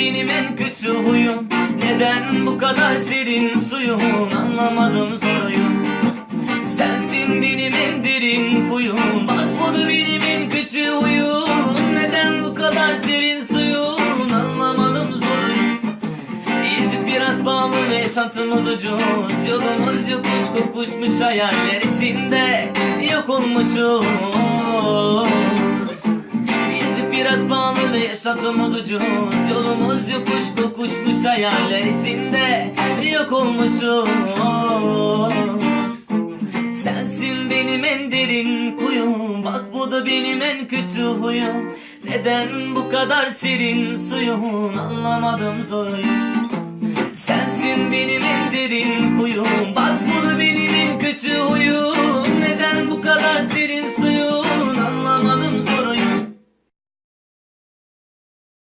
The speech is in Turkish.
benim en kötü huyum. Neden bu kadar serin suyun, anlamadım soruyum. Sensin benim en derin kuyum. Bak bu da benim en kötü huyum. Neden bu kadar serin suyun, anlamadım soruyum. Yüzük biraz bağlı ve yaşantımız ucuz. Yolumuz yokuş kokuşmuş hayaller içinde yok olmuşuz. Yüzük biraz bağlı ve yaşantımız ucuz. Yolumuz yokuş kokuşmuş hayaller içinde yok olmuşuz. Sensin benim en derin kuyum. Bak bu da benim en kötü huyum. Neden bu kadar serin suyun, anlamadım soruyum. Sensin benim en derin kuyum. Bak bu da benim en kötü huyum.